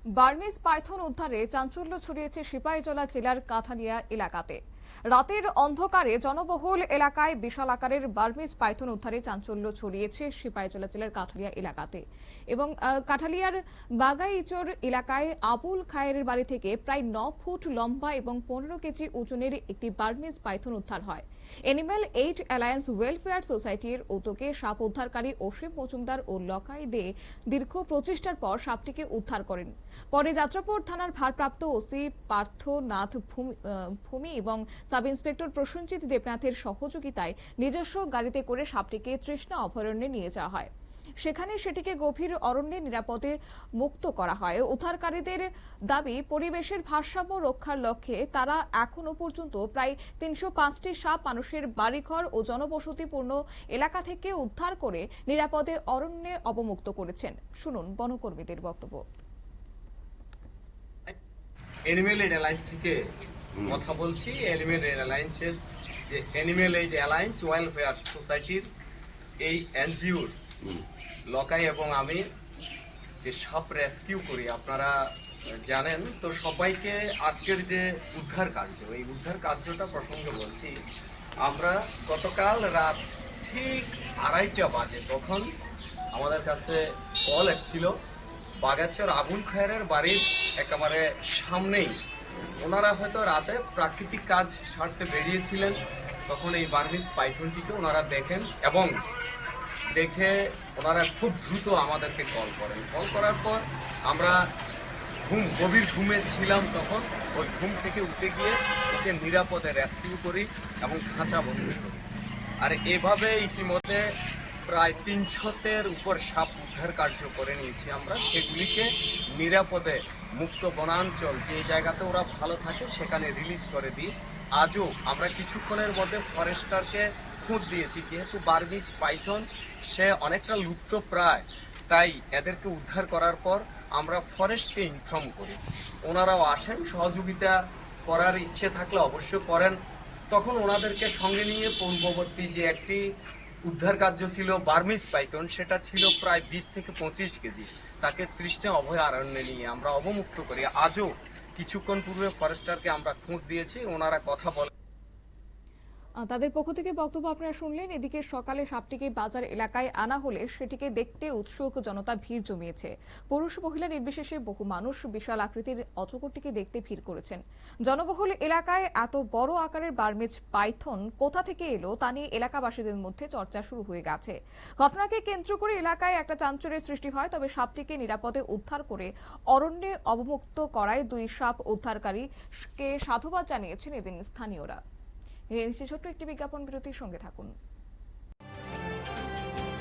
Burmese Python উদ্ধারে চাঞ্চল্য ছড়িয়েছে সিপাহীজলা জেলার কাঠালিয়া এলাকাতে। রাতের অন্ধকারে জনবহুল এলাকায় বিশাল আকারের বার্মিজ পাইথন উদ্ধারে চাঞ্চল্য ছড়িয়েছে সিপাহীজলা জেলার কাঠালিয়া এলাকাতে। এবং কাঠালিয়ার বাগাইচর এলাকায় আবুল খায়ের বাড়ি থেকে প্রায় 9 ফুট লম্বা এবং 15 কেজি ওজনের একটি বার্মিজ পাইথন উদ্ধার হয়। এনিম্যাল এইড অ্যালায়েন্স ওয়েলফেয়ার সোসাইটির উদ্যোগে সাপ উদ্ধারকারী অসীম মজুমদার ও লকাই দে দীর্ঘ প্রচেষ্টার পর সাপটিকে উদ্ধার করেন। পরে যাত্রাপুর থানার ভারপ্রাপ্ত ওসি পার্থনাথ ভূমি এবং সাব ইন্সপেক্টর প্রসেনজিৎ দেবনাথের সহযোগিতায় নিজস্ব গাড়িতে করে সাপটিকে তৃষ্ণা অভয়ারণ্যে নিয়ে যাওয়া হয়। সেখানে সেটিকে গভীর অরণ্যে নিরাপদে মুক্ত করা হয়। উদ্ধারকারীদের দাবি, পরিবেশের ভারসাম্য রক্ষার লক্ষ্যে তারা এখনো পর্যন্ত প্রায় 305টি সাপ মানুষের বাড়িঘর ও জনবসতিপূর্ণ এলাকা থেকে উদ্ধার করে নিরাপদে অরণ্যে অবমুক্ত করেছেন। শুনুন বনকর্মীদের বক্তব্য। এনিম্যাল এইড অ্যালায়েন্স থেকে কথা বলছি। এনিম্যাল এইড অ্যালায়েন্সের যে এনিম্যাল এইড অ্যালায়েন্স ওয়েলফেয়ার সোসাইটির এই এনজিওর লকাই এবং আমি যে সাপ রেস্কিউ করি আপনারা জানেন। তো সবাইকে আজকের যে উদ্ধার কার্য, এই উদ্ধার কার্যটা প্রসঙ্গে বলছি। আমরা গতকাল রাত ঠিক 2:30 বাজে তখন আমাদের কাছে কল এসেছিল বাগাইচর আবুল খায়ের বাড়ির একেবারে সামনেই। ওনারা হয়তো রাতে প্রাকৃতিক কাজ সারতে বেরিয়েছিলেন, তখন এই বার্মিজ পাইথনটিকে ওনারা দেখেন এবং দেখে ওনারা খুব দ্রুত আমাদেরকে কল করেন। কল করার পর আমরা গভীর ঘুমে ছিলাম, তখন ওই ঘুম থেকে উঠে গিয়ে ওকে নিরাপদে রেস্কিউ করি এবং খাঁচা বন্দি করি। আর এভাবে ইতিমধ্যে প্রায় 300-এর উপর সাপ উদ্ধার কার্য করে নিয়েছি আমরা। সেগুলিকে নিরাপদে মুক্ত বনাঞ্চল, যে জায়গাতে ওরা ভালো থাকে, সেখানে রিলিজ করে দিই। আজও আমরা কিছুক্ষণের মধ্যে ফরেস্টারকে খোঁজ দিয়েছি, যেহেতু বার্মিজ পাইথন সে অনেকটা লুপ্ত প্রায়, তাই এদেরকে উদ্ধার করার পর আমরা ফরেস্টকে ইনফর্ম করি। ওনারাও আসেন, সহযোগিতা করার ইচ্ছে থাকলে অবশ্য করেন। তখন ওনাদেরকে সঙ্গে নিয়ে পূর্ববর্তী যে একটি উদ্ধার কার্য ছিল বার্মিজ পাইথন, সেটা ছিল প্রায় 20 থেকে 25 কেজি। তাকে তৃষ্ণা অভয়ারণ্যে নিয়ে আমরা অবমুক্ত করি। আজও কিছুক্ষণ পূর্বে ফরেস্টারকে আমরা খোঁজ দিয়েছি, ওনারা কথা বলে। তাদের পক্ষ থেকে বক্তব্য আপনারা শুনলেন। এদিকে সকালে সাপটিকে বাজার এলাকায় আনা হলে সেটিকে দেখতে উৎসুক জনতা ভিড় জমিয়েছে। পুরুষ মহিলা নির্বিশেষে বহু মানুষ বিশাল আকৃতির অজগরটিকে দেখতে ভিড় করেছেন। জনবহুল এলাকায় এত বড় আকারের বার্মিজ পাইথন কোথা থেকে এলো তা নিয়ে এলাকাবাসীদের মধ্যে চর্চা শুরু হয়ে গেছে। ঘটনাকে কেন্দ্র করে এলাকায় একটা চাঞ্চল্যের সৃষ্টি হয়। তবে সাপটিকে নিরাপদে উদ্ধার করে অরণ্যে অবমুক্ত করায় দুই সাপ উদ্ধারকারীকে সাধুবাদ জানিয়েছেন এদিন স্থানীয়রা। ছোট্ট একটি বিজ্ঞাপন বিরতির সঙ্গে থাকুন।